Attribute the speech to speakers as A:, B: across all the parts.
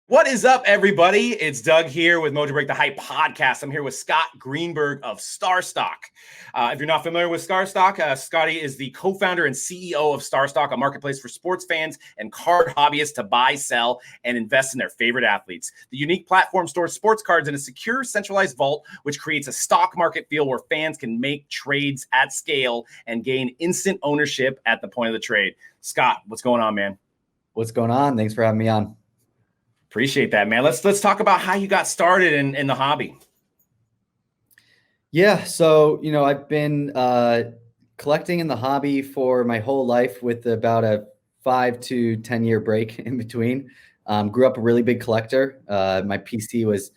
A: What is up, everybody? It's Doug here with Mojobreak, the Hype podcast. I'm here with Scott Greenberg of StarStock. If you're not familiar with StarStock, Scotty is the co-founder and CEO of StarStock, a marketplace for sports fans and card hobbyists to buy, sell, and invest in their favorite athletes. The unique platform stores sports cards in a secure, centralized vault, which creates a stock market feel where fans can make trades at scale and gain instant ownership at the point of the trade. Scott, what's going on, man?
B: What's going on? Thanks for having me on.
A: Appreciate that, man. Let's talk about how you got started in the hobby.
B: Yeah, so I've been collecting in the hobby for my whole life, with about a 5 to 10 year break in between. Grew up a really big collector. My PC was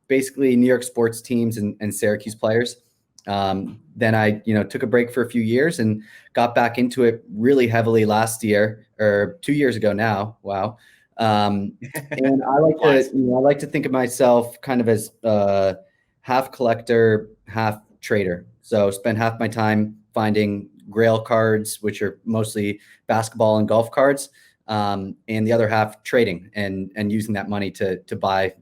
B: basically New York sports teams and Syracuse players. Then I took a break for a few years and got back into it really heavily last year, or 2 years ago now. Wow. And I like to think of myself kind of as half collector, half trader. So spend half my time finding grail cards, which are mostly basketball and golf cards, and the other half trading and using that money to buy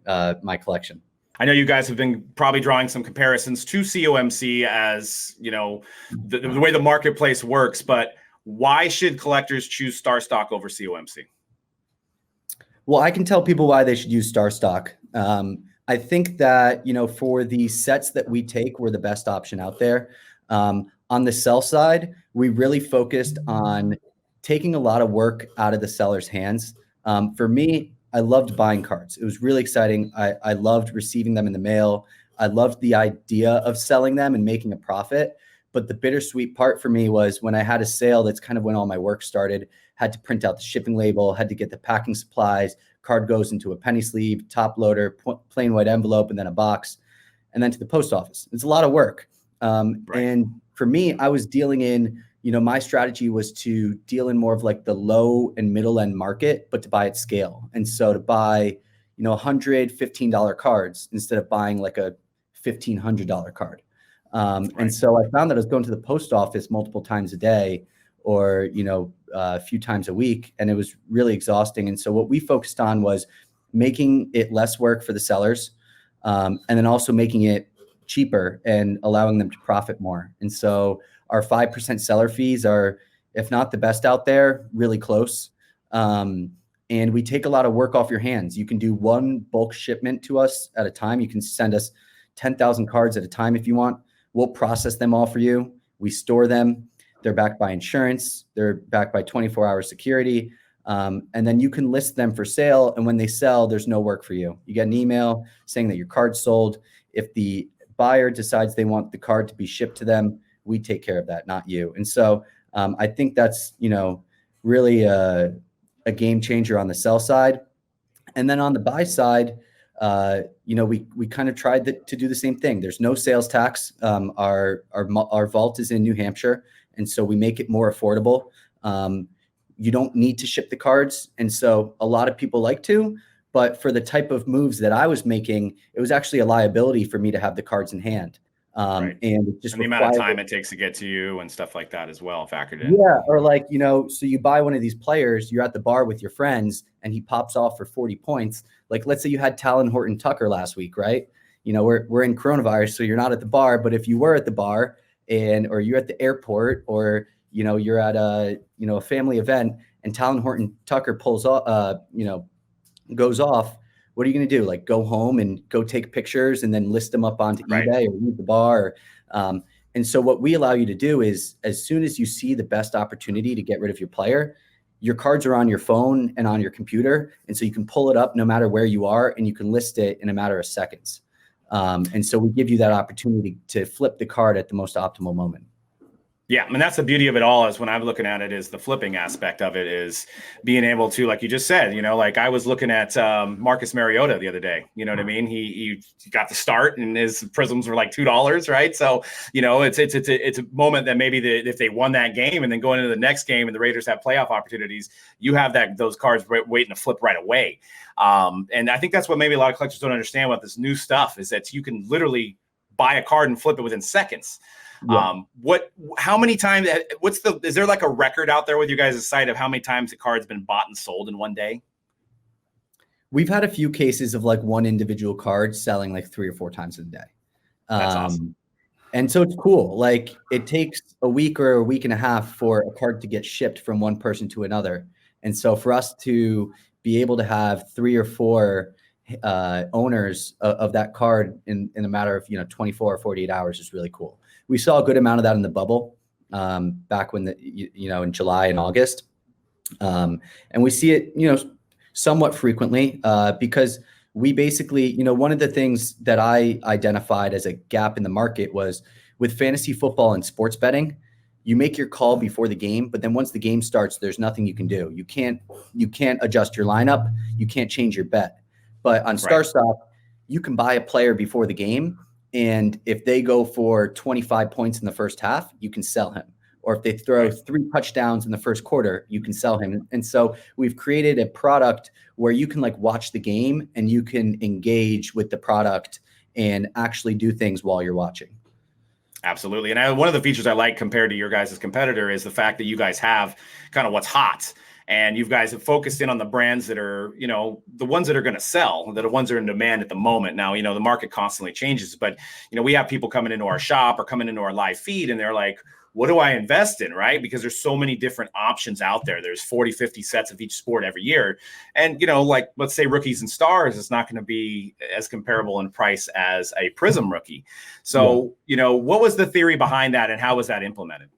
B: my collection.
A: I know you guys have been probably drawing some comparisons to COMC as, the way the marketplace works, but why should collectors choose StarStock over COMC?
B: Well, I can tell people why they should use StarStock. I think that, for the sets that we take, we're the best option out there. On the sell side, we really focused on taking a lot of work out of the seller's hands. For me, I loved buying cards. It was really exciting. I loved receiving them in the mail. I loved the idea of selling them and making a profit. But the bittersweet part for me was when I had a sale, that's kind of when all my work started. Had to print out the shipping label, had to get the packing supplies, card goes into a penny sleeve, top loader, plain white envelope, and then a box, and then to the post office. It's a lot of work.
A: Right.
B: And for me, I was dealing in, my strategy was to deal in more of like the low and middle end market, but to buy at scale. And so to buy, $115 cards instead of buying like a $1,500 card.
A: Right.
B: And so I found that I was going to the post office multiple times a day, or, a few times a week, and it was really exhausting. And so what we focused on was making it less work for the sellers, and then also making it cheaper and allowing them to profit more. And so our 5% seller fees are, if not the best out there, really close. And we take a lot of work off your hands. You can do one bulk shipment to us at a time. You can send us 10,000 cards at a time if you want. We'll process them all for you. We store them. They're backed by insurance. They're backed by 24-hour security. And then you can list them for sale. And when they sell, there's no work for you. You get an email saying that your card's sold. If the buyer decides they want the card to be shipped to them, we take care of that, not you. And so I think that's, really a game changer on the sell side. And then on the buy side, we kind of tried to do the same thing. There's no sales tax. Our vault is in New Hampshire. And so we make it more affordable. You don't need to ship the cards. And so a lot of people like to, but for the type of moves that I was making, it was actually a liability for me to have the cards in hand.
A: Right.
B: And it just
A: the amount of time it takes to get to you and stuff like that as well factored in.
B: Yeah. Or like, so you buy one of these players, you're at the bar with your friends and he pops off for 40 points. Like, let's say you had Talon Horton-Tucker last week, right? We're in coronavirus, so you're not at the bar, but if you were at the bar or you're at the airport, or, you're at a family event and Talon Horton-Tucker pulls off, goes off, what are you going to do? Like, go home and go take pictures and then list them up onto eBay or leave the bar. And so what we allow you to do is, as soon as you see the best opportunity to get rid of your player, your cards are on your phone and on your computer. And so you can pull it up no matter where you are, and you can list it in a matter of seconds. And so we give you that opportunity to flip the card at the most optimal moment.
A: Yeah, I mean, that's the beauty of it all, is when I'm looking at it, is the flipping aspect of it, is being able to, like you just said, like I was looking at Marcus Mariota the other day. You know what I mean? He got the start and his prisms were like $2, right? So, it's a moment that maybe if they won that game and then going into the next game and the Raiders have playoff opportunities, you have those cards waiting to flip right away. And I think that's what maybe a lot of collectors don't understand about this new stuff, is that you can literally buy a card and flip it within seconds. Yeah. How many times, is there like a record out there with you guys' site of how many times the card's been bought and sold in one day?
B: We've had a few cases of like one individual card selling like 3 or 4 times a day.
A: That's awesome.
B: And so it's cool. Like it takes a week or a week and a half for a card to get shipped from one person to another. And so for us to be able to have 3 or 4 owners of that card in a matter of 24 or 48 hours is really cool. We saw a good amount of that in the bubble back when in July and August, and we see it somewhat frequently because we basically, one of the things that I identified as a gap in the market was with fantasy football and sports betting. You make your call before the game, but then once the game starts, there's nothing you can do. You can't adjust your lineup. You can't change your bet. But on StarStock, you can buy a player before the game, and if they go for 25 points in the first half, you can sell him. Or if they throw 3 touchdowns in the first quarter, you can sell him. And so we've created a product where you can like watch the game and you can engage with the product and actually do things while you're watching.
A: Absolutely. And one of the features I like compared to your guys' competitor is the fact that you guys have kind of what's hot. And you guys have focused in on the brands that are, the ones that are going to sell, that are ones that are in demand at the moment. Now, the market constantly changes, but, we have people coming into our shop or coming into our live feed and they're like, what do I invest in, right? Because there's so many different options out there. There's 40, 50 sets of each sport every year. And, like, let's say rookies and stars is not going to be as comparable in price as a Prism rookie. So, what was the theory behind that and how was that implemented?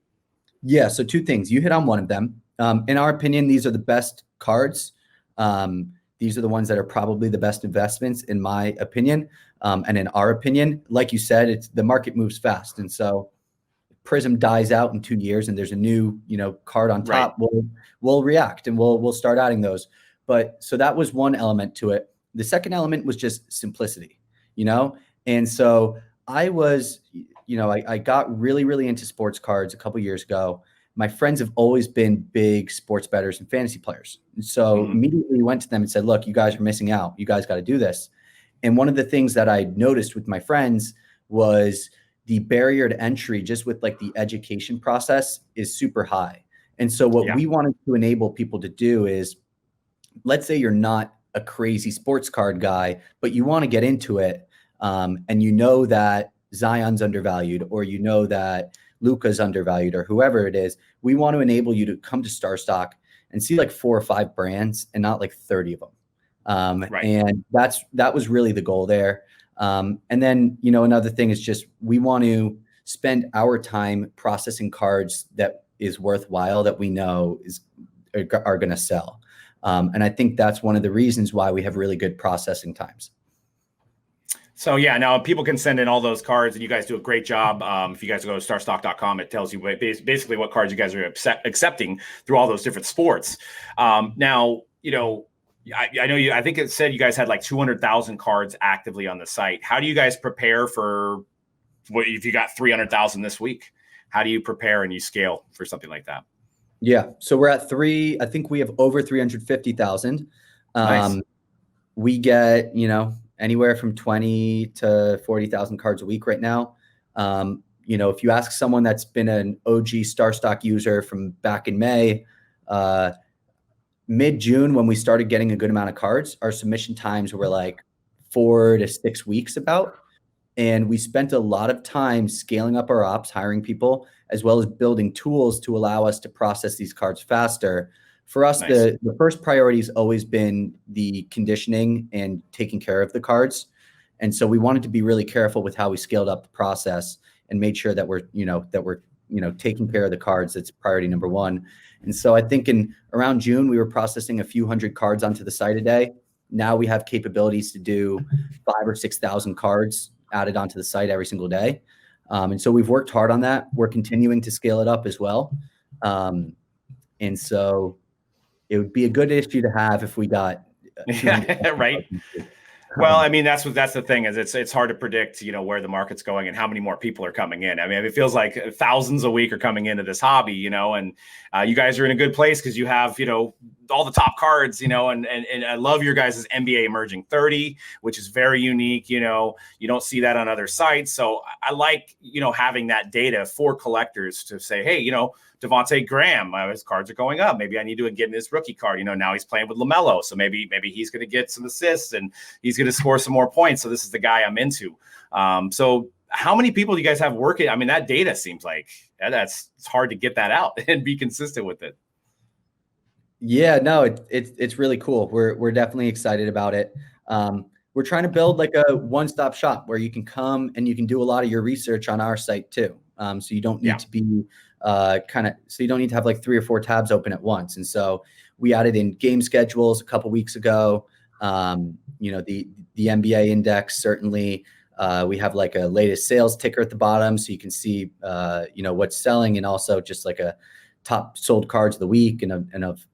B: Yeah, so 2 things. You hit on one of them. In our opinion, these are the best cards. These are the ones that are probably the best investments, in my opinion. And in our opinion, like you said, the market moves fast. And so Prism dies out in 2 years and there's a new, card on top, we'll react and we'll start adding those. But so that was one element to it. The second element was just simplicity, And so I was, I got really, really into sports cards a couple years ago. My friends have always been big sports bettors and fantasy players. And so immediately went to them and said, look, you guys are missing out. You guys got to do this. And one of the things that I noticed with my friends was the barrier to entry, just with like the education process, is super high. And so what we wanted to enable people to do is, let's say you're not a crazy sports card guy, but you want to get into it. And that Zion's undervalued, or that Luka's undervalued, or whoever it is. We want to enable you to come to StarStock and see like 4 or 5 brands and not like 30 of them. And that was really the goal there. And then, another thing is just, we want to spend our time processing cards that is worthwhile, that we know are going to sell. And I think that's one of the reasons why we have really good processing times.
A: So now people can send in all those cards and you guys do a great job. If you guys go to starstock.com, it tells you basically what cards you guys are accepting through all those different sports. Now, I know I think it said you guys had like 200,000 cards actively on the site. How do you guys prepare for if you got 300,000 this week? How do you prepare and you scale for something like that?
B: Yeah. So we're at I think we have over 350,000.
A: Nice.
B: We get, anywhere from 20 to 40,000 cards a week right now. If you ask someone that's been an OG StarStock user from back in May, mid-June, when we started getting a good amount of cards, our submission times were like 4 to 6 weeks about. And we spent a lot of time scaling up our ops, hiring people, as well as building tools to allow us to process these cards faster. For us, the first priority has always been the conditioning and taking care of the cards. And so we wanted to be really careful with how we scaled up the process and made sure that we're taking care of the cards. That's priority number 1. And so I think in around June, we were processing a few hundred cards onto the site a day. Now we have capabilities to do 5,000 or 6,000 cards added onto the site every single day. And so we've worked hard on that. We're continuing to scale it up as well. And so it would be a good issue to have if we got
A: right. Well, I mean, that's the thing is it's hard to predict, where the market's going and how many more people are coming in. I mean, it feels like thousands a week are coming into this hobby, and you guys are in a good place because you have, all the top cards, and I love your guys' NBA Emerging 30, which is very unique. You don't see that on other sites. So I like, having that data for collectors to say, hey, Devontae Graham, his cards are going up. Maybe I need to get in his rookie card. Now he's playing with LaMelo. So maybe he's going to get some assists and he's going to score some more points. So this is the guy I'm into. So how many people do you guys have working? I mean, that data seems like it's hard to get that out and be consistent with it.
B: Yeah, no, it's really cool. We're definitely excited about it. We're trying to build like a one-stop shop where you can come and you can do a lot of your research on our site too. So you don't need to be so you don't need to have like 3 or 4 tabs open at once. And so we added in game schedules a couple weeks ago. The NBA index, certainly. We have like a latest sales ticker at the bottom, so you can see what's selling, and also just like a top sold cards of the week and of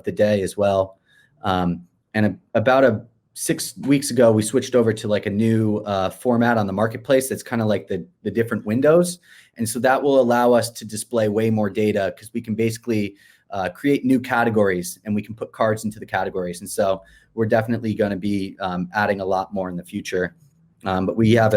B: the day as well. And about 6 weeks ago, we switched over to like a new format on the marketplace that's kind of like the different windows. And so that will allow us to display way more data, because we can basically create new categories and we can put cards into the categories. And so we're definitely going to be adding a lot more in the future. But we have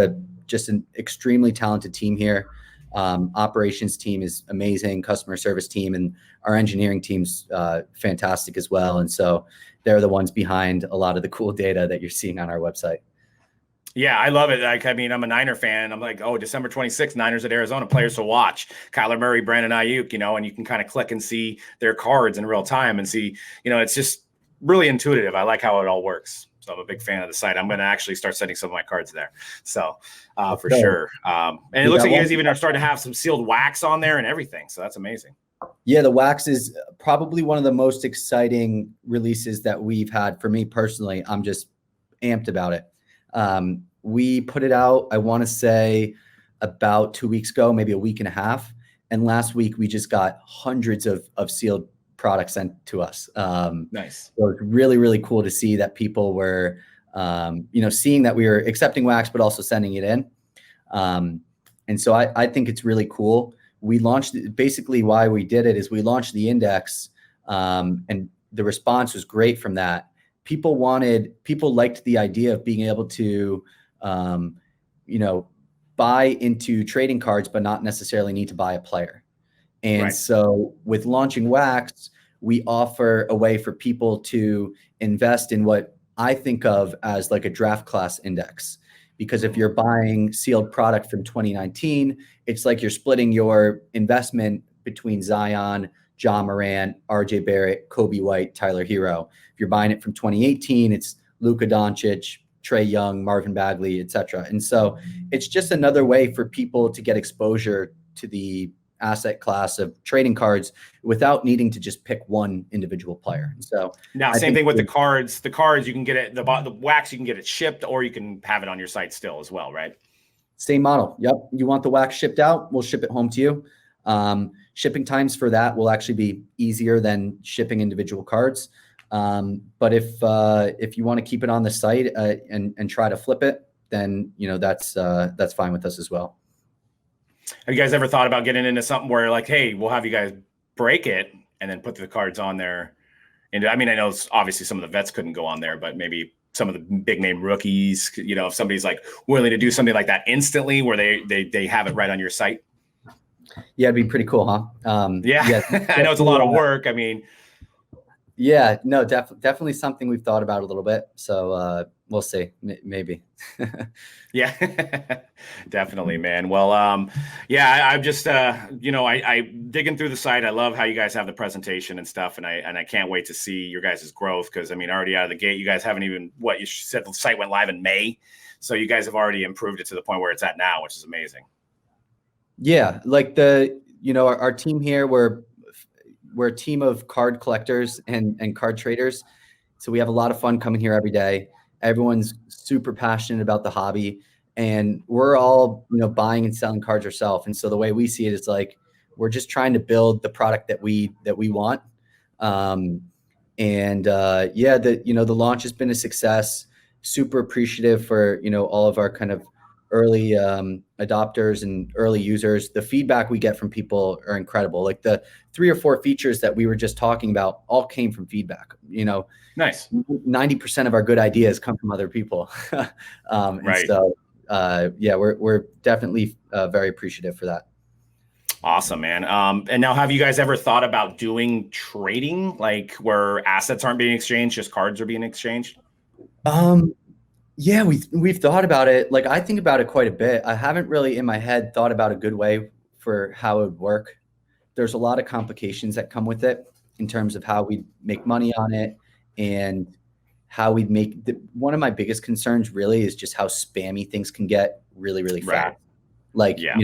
B: just an extremely talented team here. Operations team is amazing, customer service team, and our engineering team's fantastic as well. And so they're the ones behind a lot of the cool data that you're seeing on our website.
A: Yeah, I love it. Like, I mean, I'm a Niner fan. I'm like, oh, December 26th, Niners at Arizona, players to watch. Kyler Murray, Brandon Ayuk, and you can kind of click and see their cards in real time and see, it's just really intuitive. I like how it all works. So I'm a big fan of the site. I'm going to actually start sending some of my cards there. So for sure. And it looks like you guys even are starting to have some sealed wax on there and everything. So that's amazing.
B: Yeah, the wax is probably one of the most exciting releases that we've had. For me personally, I'm just amped about it. We put it out, I want to say about 2 weeks ago, maybe a week and a half. And last week we just got hundreds of sealed products sent to us.
A: Nice.
B: So it's really, really cool to see that people were, seeing that we were accepting wax, but also sending it in. And so I think it's really cool. We launched, basically why we did it is we launched the index, and the response was great from that. People liked the idea of being able to, buy into trading cards, but not necessarily need to buy a player. And
A: Right.
B: So with launching wax, we offer a way for people to invest in what I think of as like a draft class index. Because if you're buying sealed product from 2019, it's like you're splitting your investment between Zion, Ja Morant, RJ Barrett, Kobe White, Tyler Hero. If you're buying it from 2018, it's Luka Doncic, Trae Young, Marvin Bagley, etc. And so it's just another way for people to get exposure to the asset class of trading cards without needing to just pick one individual player. And so
A: now, same thing with the cards. The cards, you can get it, the wax, you can get it shipped, or you can have it on your site still as well, right?
B: Same model. Yep. You want the wax shipped out, we'll ship it home to you. Shipping times for that will actually be easier than shipping individual cards. But if you want to keep it on the site and try to flip it, then that's fine with us as well.
A: Have you guys ever thought about getting into something where like, hey, we'll have you guys break it and then put the cards on there? And I mean, I know obviously some of the vets couldn't go on there, but maybe some of the big name rookies, if somebody's like willing to do something like that instantly where they have it right on your site.
B: Yeah, it'd be pretty cool, huh?
A: Yeah. I know it's a lot of work. I mean,
B: yeah, no, definitely something we've thought about a little bit. So we'll see, maybe.
A: Yeah, definitely, man. Well, yeah, I'm just, I digging through the site. I love how you guys have the presentation and stuff. And I can't wait to see your guys' growth. Cause I mean, already out of the gate, you guys haven't even, you said the site went live in May. So you guys have already improved it to the point where it's at now, which is amazing.
B: Yeah. Like our team here, we're a team of card collectors and card traders. So we have a lot of fun coming here every day. Everyone's super passionate about the hobby, and we're all, buying and selling cards ourselves. And so the way we see it is like, we're just trying to build the product that we want. The launch has been a success. Super appreciative for, all of our kind of early adopters and early users. The feedback we get from people are incredible. Like the 3 or 4 features that we were just talking about all came from feedback.
A: Nice.
B: 90% of our good ideas come from other people. And
A: Right.
B: so, yeah, we're definitely very appreciative for that.
A: Awesome, man. And now, have you guys ever thought about doing trading, like where assets aren't being exchanged, just cards are being exchanged?
B: Yeah, we've thought about it. Like I think about it quite a bit. I haven't really in my head thought about a good way for how it would work. There's a lot of complications that come with it in terms of how we make money on it and how we make one of my biggest concerns really is just how spammy things can get really, really fast.
A: Right.
B: Like,
A: Yeah.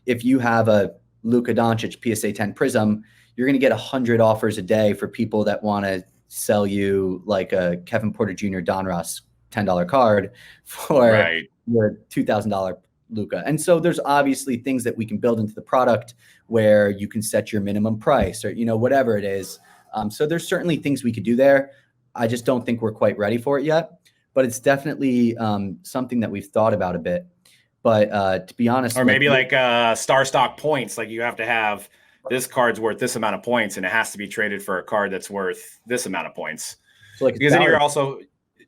B: if you have a Luka Doncic PSA 10 Prism, you're going to get 100 offers a day for people that want to sell you like a Kevin Porter Jr. Donruss $10 card for your $2,000 Luka. And so there's obviously things that we can build into the product where you can set your minimum price or, whatever it is. So there's certainly things we could do there. I just don't think we're quite ready for it yet, but it's definitely something that we've thought about a bit. But to be honest,
A: or maybe like StarStock points, like you have to have this card's worth this amount of points and it has to be traded for a card that's worth this amount of points. So like because then you're also,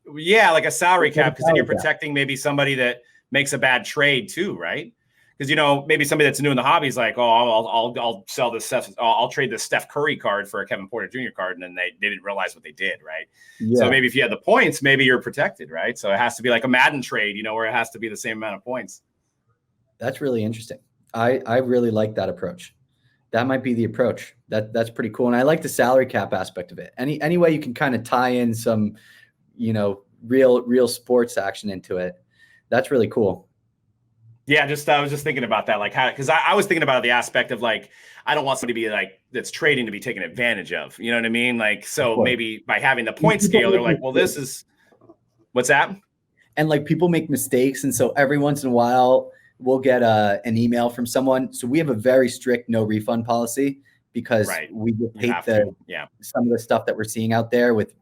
A: like a salary cap, because then you're protecting maybe somebody that makes a bad trade too, right? Because maybe somebody that's new in the hobby is like, oh, I'll sell this stuff. I'll trade this Steph Curry card for a Kevin Porter Jr. card, and then they didn't realize what they did, right? Yeah. So maybe if you had the points, maybe you're protected, right? So it has to be like a Madden trade, where it has to be the same amount of points.
B: That's really interesting. I really like that approach. That might be the approach. That's pretty cool, and I like the salary cap aspect of it. Any way you can kind of tie in some, real sports action into it. That's really cool.
A: Yeah, I was just thinking about that, like how, because I was thinking about the aspect of like, I don't want somebody to be like that's trading to be taken advantage of. You know what I mean? Like, so maybe by having the point scale, they're like, well, this is what's that?
B: And like people make mistakes, and so every once in a while we'll get an email from someone. So we have a very strict no refund policy because we just hate some of the stuff that we're seeing out there with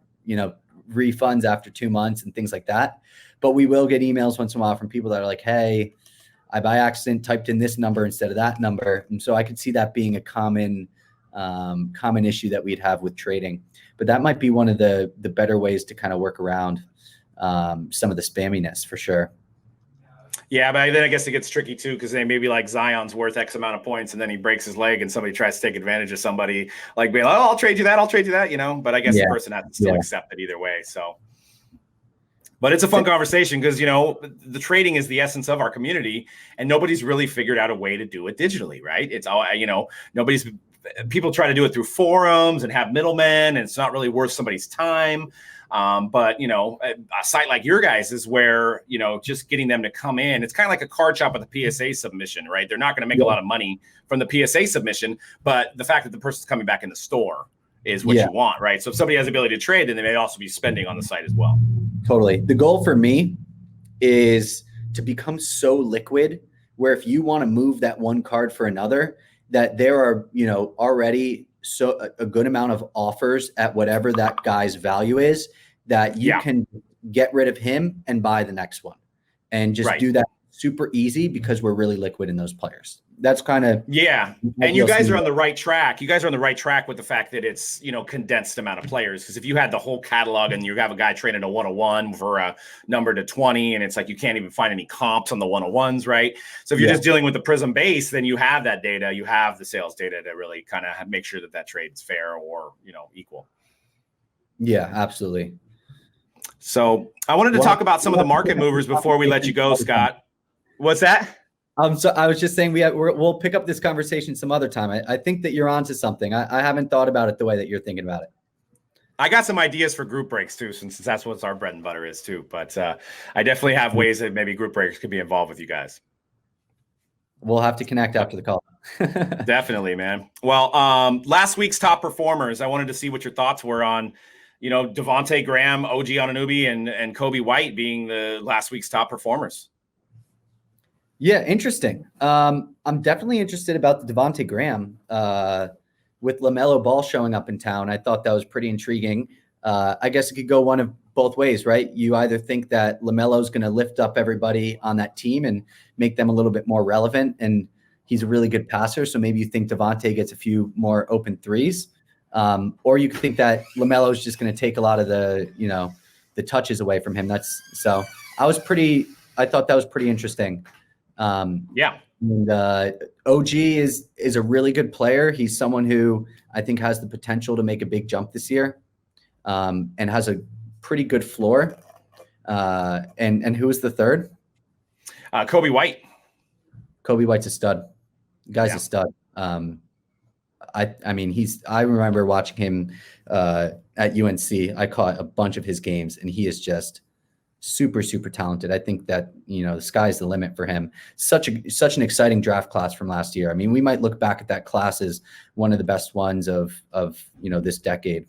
B: refunds after 2 months and things like that. But we will get emails once in a while from people that are like, hey, I by accident typed in this number instead of that number. And so I could see that being a common issue that we'd have with trading. But that might be one of the better ways to kind of work around some of the spamminess for sure.
A: Yeah, but then I guess it gets tricky too, because then maybe like Zion's worth X amount of points and then he breaks his leg and somebody tries to take advantage of somebody like being like, oh, I'll trade you that, but I guess the person has to still accept it either way. So. But it's a fun conversation because, the trading is the essence of our community and nobody's really figured out a way to do it digitally, right? It's all, people try to do it through forums and have middlemen and it's not really worth somebody's time. But, a site like your guys is where, just getting them to come in, it's kind of like a card shop with a PSA submission, right? They're not going to make a lot of money from the PSA submission, but the fact that the person's coming back in the store is what you want, right? So if somebody has the ability to trade, then they may also be spending on the site as well.
B: Totally. The goal for me is to become so liquid where if you want to move that one card for another, that there are, already a good amount of offers at whatever that guy's value is that you can get rid of him and buy the next one and just do that super easy because we're really liquid in those players. That's kind of
A: and you guys are on the right track. You guys are on the right track with the fact that it's condensed amount of players. Because if you had the whole catalog and you have a guy trading a 101 for a number to 20, and it's like you can't even find any comps on the 101s, right? So if you're just dealing with the Prism base, then you have that data, you have the sales data to really kind of make sure that trade is fair or equal.
B: Yeah, absolutely.
A: So I wanted to talk about some of the market movers before we let you go, Scott. What's that?
B: So I was just saying we'll pick up this conversation some other time. I think that you're onto something. I haven't thought about it the way that you're thinking about it.
A: I got some ideas for group breaks too, since that's what our bread and butter is too. But I definitely have ways that maybe group breaks could be involved with you guys.
B: We'll have to connect after the call.
A: Definitely, man. Well, last week's top performers, I wanted to see what your thoughts were on, Devontae Graham, OG Anunoby, and Kobe White being the last week's top performers.
B: Yeah, interesting. I'm definitely interested about the Devontae Graham with LaMelo Ball showing up in town. I thought that was pretty intriguing. I guess it could go one of both ways, right? You either think that LaMelo's going to lift up everybody on that team and make them a little bit more relevant, and he's a really good passer. So maybe you think Devontae gets a few more open threes, or you could think that LaMelo's just going to take a lot of the touches away from him. I thought that was pretty interesting.
A: Yeah.
B: And OG is a really good player. He's someone who I think has the potential to make a big jump this year, and has a pretty good floor. And who was the third?
A: Kobe White.
B: Kobe White's a stud. The guy's a stud. I mean, I remember watching him at UNC. I caught a bunch of his games, and he is just super, super talented. I think that, the sky's the limit for him. Such an exciting draft class from last year. I mean, we might look back at that class as one of the best ones of this decade.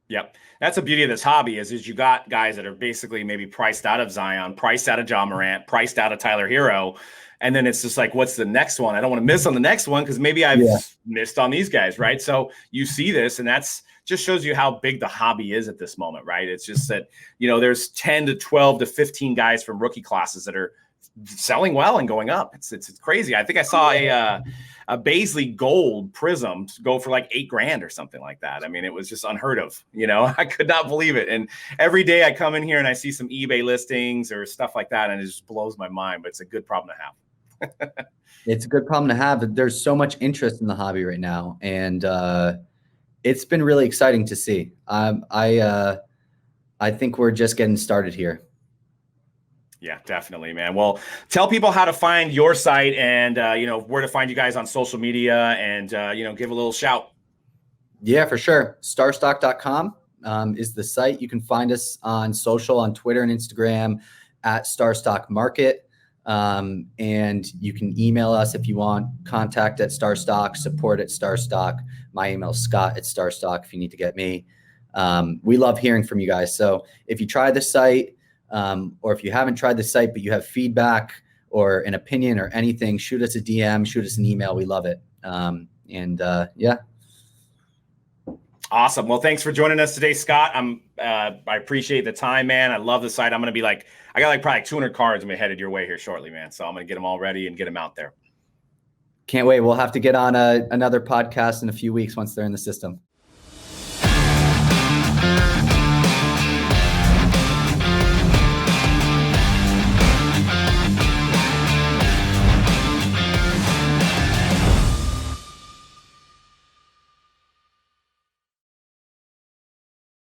A: Yep. That's the beauty of this hobby is you got guys that are basically maybe priced out of Zion, priced out of Ja Morant, priced out of Tyler Hero. And then it's just like, what's the next one? I don't want to miss on the next one because maybe I've missed on these guys, right? So you see this, and that's just shows you how big the hobby is at this moment, right? It's just that, there's 10 to 12 to 15 guys from rookie classes that are selling well and going up. It's crazy. I think I saw a Baisley Gold Prism go for like $8,000 or something like that. I mean, it was just unheard of. I could not believe it. And every day I come in here and I see some eBay listings or stuff like that, and it just blows my mind. But it's a good problem to have.
B: It's a good problem to have. There's so much interest in the hobby right now, and it's been really exciting to see. I think we're just getting started here.
A: Yeah, definitely, man. Well, tell people how to find your site and, where to find you guys on social media and, give a little shout.
B: Yeah, for sure. StarStock.com is the site. You can find us on social, on Twitter and Instagram at StarStock Market. And you can email us if you want, contact at StarStock, support at StarStock. My email is Scott@StarStock if you need to get me. We love hearing from you guys. So if you try the site, or if you haven't tried the site, but you have feedback or an opinion or anything, shoot us a DM, shoot us an email. We love it. Yeah.
A: Awesome. Well, thanks for joining us today, Scott. I appreciate the time, man. I love the site. I'm going to be I got probably 200 cards. I'm headed your way here shortly, man. So I'm going to get them all ready and get them out there.
B: Can't wait. We'll have to get on another podcast in a few weeks once they're in the system.